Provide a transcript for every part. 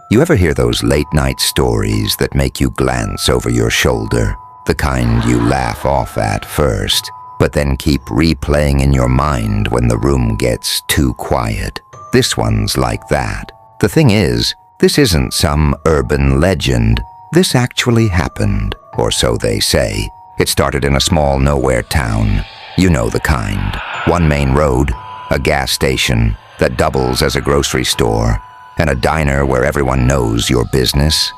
You ever hear those late-night stories that make you glance over your shoulder? The kind you laugh off at first, but then keep replaying in your mind when the room gets too quiet. This one's like that. The thing is, this isn't some urban legend. This actually happened, or so they say. It started in a small nowhere town. You know the kind. One main road, a gas station that doubles as a grocery store, and a diner where everyone knows your business.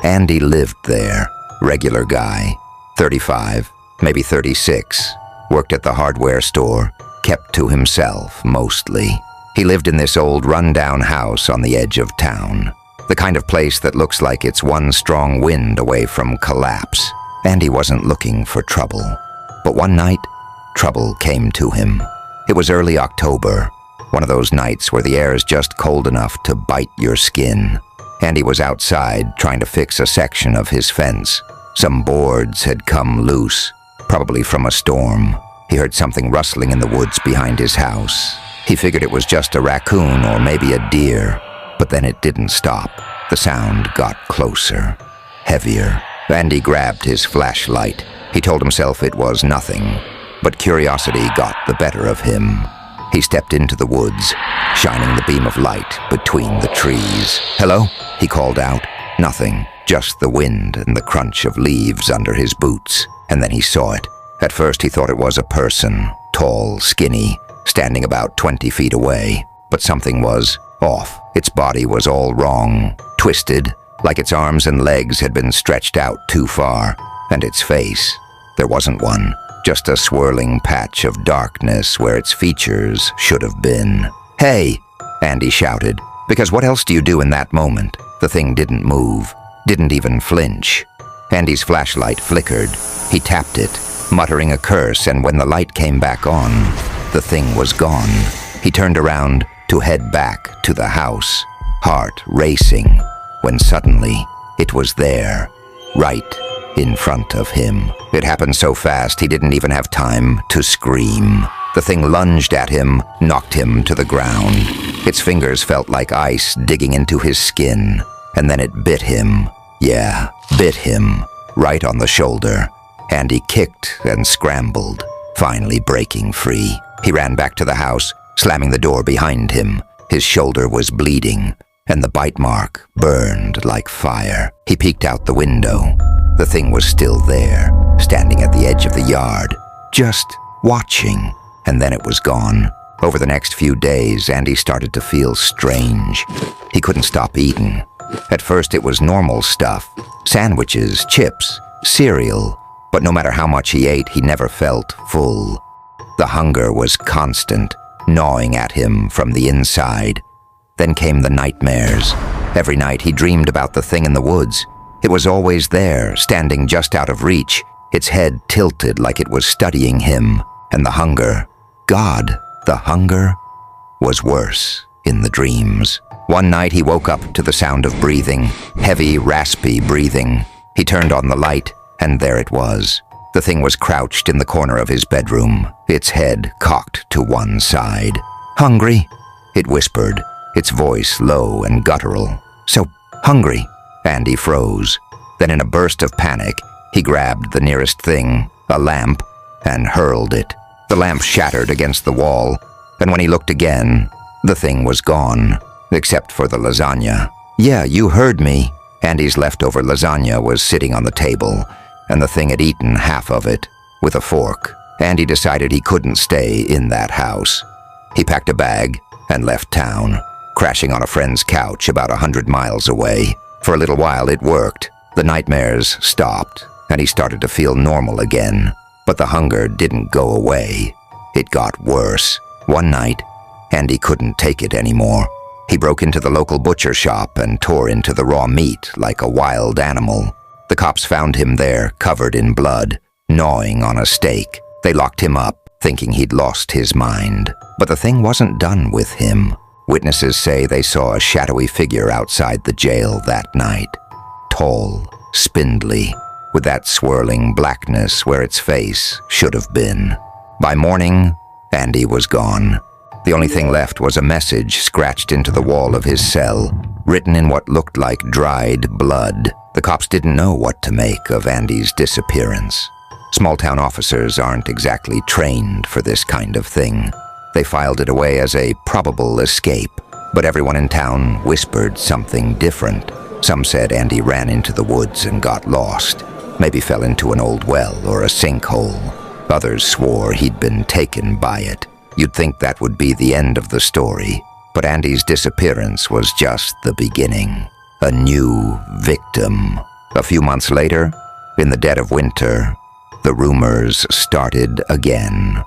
Andy lived there. Regular guy. 35, maybe 36. Worked at the hardware store. Kept to himself, mostly. He lived in this old run-down house on the edge of town. The kind of place that looks like it's one strong wind away from collapse. Andy wasn't looking for trouble. But one night, trouble came to him. It was early October. One of those nights where the air is just cold enough to bite your skin. Andy was outside trying to fix a section of his fence. Some boards had come loose, probably from a storm. He heard something rustling in the woods behind his house. He figured it was just a raccoon or maybe a deer, but then it didn't stop. The sound got closer, heavier. Andy grabbed his flashlight. He told himself it was nothing, but curiosity got the better of him. He stepped into the woods, shining the beam of light between the trees. "Hello?" he called out. Nothing, just the wind and the crunch of leaves under his boots. And then he saw it. At first he thought it was a person, tall, skinny, standing about 20 feet away. But something was off. Its body was all wrong, twisted, like its arms and legs had been stretched out too far. And its face, there wasn't one. Just a swirling patch of darkness where its features should have been. "Hey!" Andy shouted, because what else do you do in that moment? The thing didn't move, didn't even flinch. Andy's flashlight flickered. He tapped it, muttering a curse, and when the light came back on, the thing was gone. He turned around to head back to the house, heart racing, when suddenly it was there, right in front of him. It happened so fast he didn't even have time to scream. The thing lunged at him, knocked him to the ground. Its fingers felt like ice digging into his skin, and then it bit him. Yeah, bit him, right on the shoulder. Andy kicked and scrambled, finally breaking free. He ran back to the house, slamming the door behind him. His shoulder was bleeding, and the bite mark burned like fire. He peeked out the window. The thing was still there, standing at the edge of the yard, just watching, and then it was gone. Over the next few days, Andy started to feel strange. He couldn't stop eating. At first it was normal stuff, sandwiches, chips, cereal, but no matter how much he ate, he never felt full. The hunger was constant, gnawing at him from the inside. Then came the nightmares. Every night he dreamed about the thing in the woods. It was always there, standing just out of reach, its head tilted like it was studying him. And the hunger, God, the hunger, was worse in the dreams. One night he woke up to the sound of breathing, heavy, raspy breathing. He turned on the light, and there it was. The thing was crouched in the corner of his bedroom, its head cocked to one side. "Hungry?" it whispered, its voice low and guttural. "So hungry?" Andy froze. Then in a burst of panic, he grabbed the nearest thing, a lamp, and hurled it. The lamp shattered against the wall, and when he looked again, the thing was gone, except for the lasagna. "Yeah, you heard me." Andy's leftover lasagna was sitting on the table, and the thing had eaten half of it with a fork. Andy decided he couldn't stay in that house. He packed a bag and left town, crashing on a friend's couch about 100 miles away. For a little while it worked. The nightmares stopped, and he started to feel normal again. But the hunger didn't go away. It got worse. One night, Andy couldn't take it anymore. He broke into the local butcher shop and tore into the raw meat like a wild animal. The cops found him there, covered in blood, gnawing on a steak. They locked him up, thinking he'd lost his mind. But the thing wasn't done with him. Witnesses say they saw a shadowy figure outside the jail that night. Tall, spindly, with that swirling blackness where its face should have been. By morning, Andy was gone. The only thing left was a message scratched into the wall of his cell. written in what looked like dried blood. The cops didn't know what to make of Andy's disappearance. Small-town officers aren't exactly trained for this kind of thing. They filed it away as a probable escape, but everyone in town whispered something different. Some said Andy ran into the woods and got lost, maybe fell into an old well or a sinkhole. Others swore he'd been taken by it. You'd think that would be the end of the story, but Andy's disappearance was just the beginning. A new victim. A few months later, in the dead of winter, the rumors started again.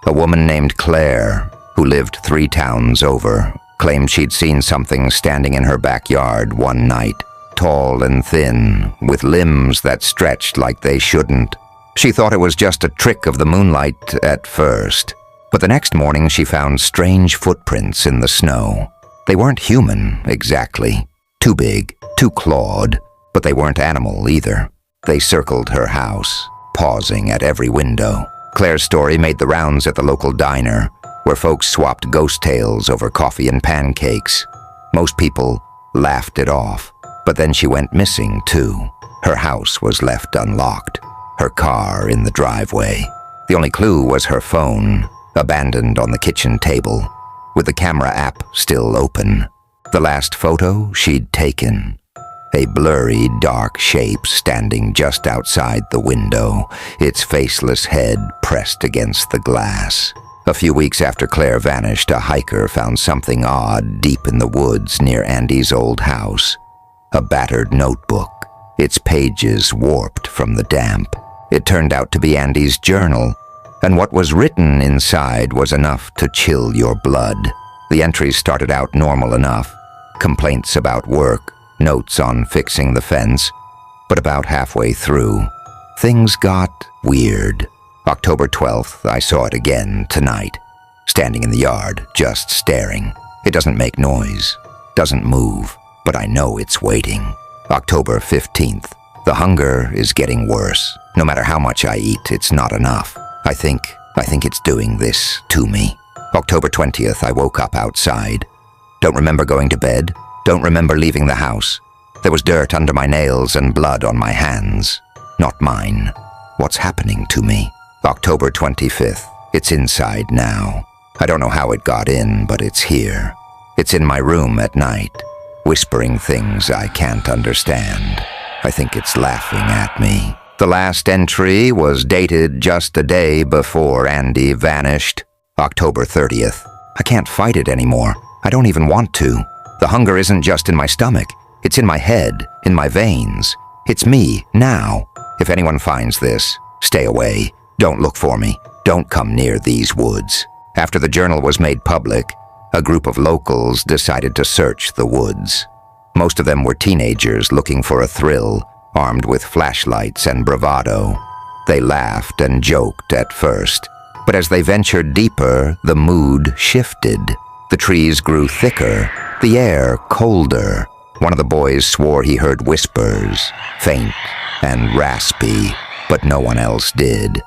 A woman named Claire, who lived 3 towns over, claimed she'd seen something standing in her backyard one night, tall and thin, with limbs that stretched like they shouldn't. She thought it was just a trick of the moonlight at first, but the next morning she found strange footprints in the snow. They weren't human, exactly. Too big, too clawed, but they weren't animal either. They circled her house, pausing at every window. Claire's story made the rounds at the local diner, where folks swapped ghost tales over coffee and pancakes. Most people laughed it off, but then she went missing too. Her house was left unlocked, her car in the driveway. The only clue was her phone, abandoned on the kitchen table, with the camera app still open. The last photo she'd taken. A blurry, dark shape standing just outside the window, its faceless head pressed against the glass. A few weeks after Claire vanished, a hiker found something odd deep in the woods near Andy's old house. A battered notebook, its pages warped from the damp. It turned out to be Andy's journal, and what was written inside was enough to chill your blood. The entries started out normal enough. Complaints about work, notes on fixing the fence, but about halfway through, things got weird. October 12th, I saw it again tonight, standing in the yard, just staring. It doesn't make noise, doesn't move, but I know it's waiting. October 15th, the hunger is getting worse. No matter how much I eat, it's not enough. I think it's doing this to me. October 20th, I woke up outside. Don't remember going to bed, don't remember leaving the house. There was dirt under my nails and blood on my hands. Not mine. What's happening to me? October 25th. It's inside now. I don't know how it got in, but it's here. It's in my room at night, whispering things I can't understand. I think it's laughing at me. The last entry was dated just a day before Andy vanished. October 30th. I can't fight it anymore. I don't even want to. The hunger isn't just in my stomach. It's in my head, in my veins. It's me, now. If anyone finds this, stay away. Don't look for me. Don't come near these woods. After the journal was made public, a group of locals decided to search the woods. Most of them were teenagers looking for a thrill, armed with flashlights and bravado. They laughed and joked at first, but as they ventured deeper, the mood shifted. The trees grew thicker, the air colder. One of the boys swore he heard whispers, faint and raspy, but no one else did.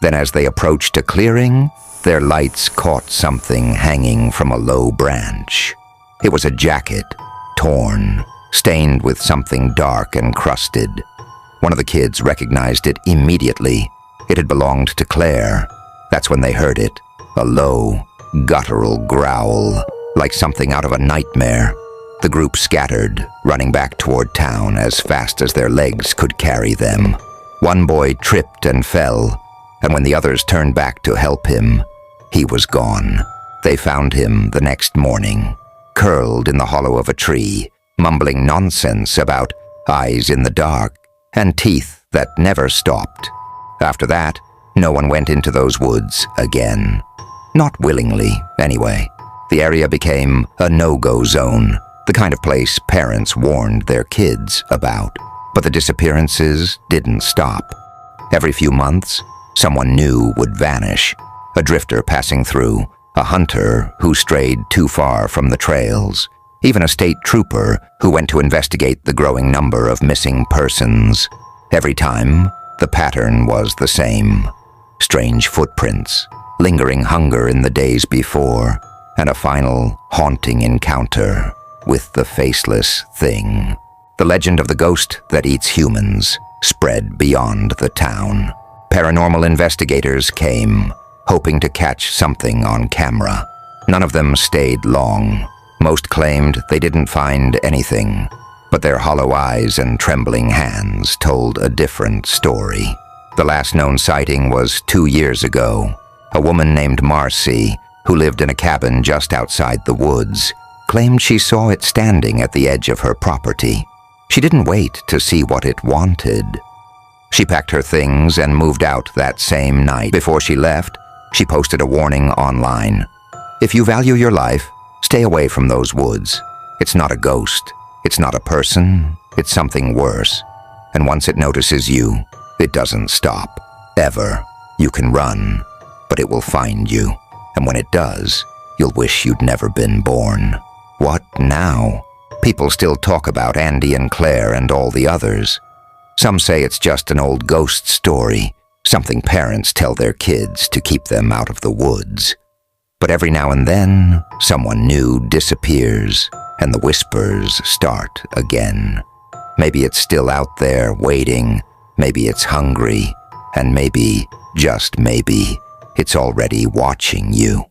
Then as they approached a clearing, their lights caught something hanging from a low branch. It was a jacket, torn, stained with something dark and crusted. One of the kids recognized it immediately. It had belonged to Claire. That's when they heard it, a low, guttural growl, like something out of a nightmare. The group scattered, running back toward town as fast as their legs could carry them. One boy tripped and fell, and when the others turned back to help him, he was gone. They found him the next morning, curled in the hollow of a tree, mumbling nonsense about eyes in the dark and teeth that never stopped. After that, no one went into those woods again. Not willingly, anyway. The area became a no-go zone, the kind of place parents warned their kids about. But the disappearances didn't stop. Every few months, someone new would vanish. A drifter passing through, a hunter who strayed too far from the trails, even a state trooper who went to investigate the growing number of missing persons. Every time, the pattern was the same. Strange footprints, lingering hunger in the days before, and a final haunting encounter with the faceless thing. The legend of the ghost that eats humans spread beyond the town. Paranormal investigators came, hoping to catch something on camera. None of them stayed long. Most claimed they didn't find anything, but their hollow eyes and trembling hands told a different story. The last known sighting was 2 years ago. A woman named Marcy, who lived in a cabin just outside the woods, claimed she saw it standing at the edge of her property. She didn't wait to see what it wanted. She packed her things and moved out that same night. Before she left, she posted a warning online. If you value your life, stay away from those woods. It's not a ghost. It's not a person. It's something worse. And once it notices you, it doesn't stop. Ever. You can run, but it will find you. And when it does, you'll wish you'd never been born. What now? People still talk about Andy and Claire and all the others. Some say it's just an old ghost story, something parents tell their kids to keep them out of the woods. But every now and then, someone new disappears, and the whispers start again. Maybe it's still out there waiting, maybe it's hungry, and maybe, just maybe, it's already watching you.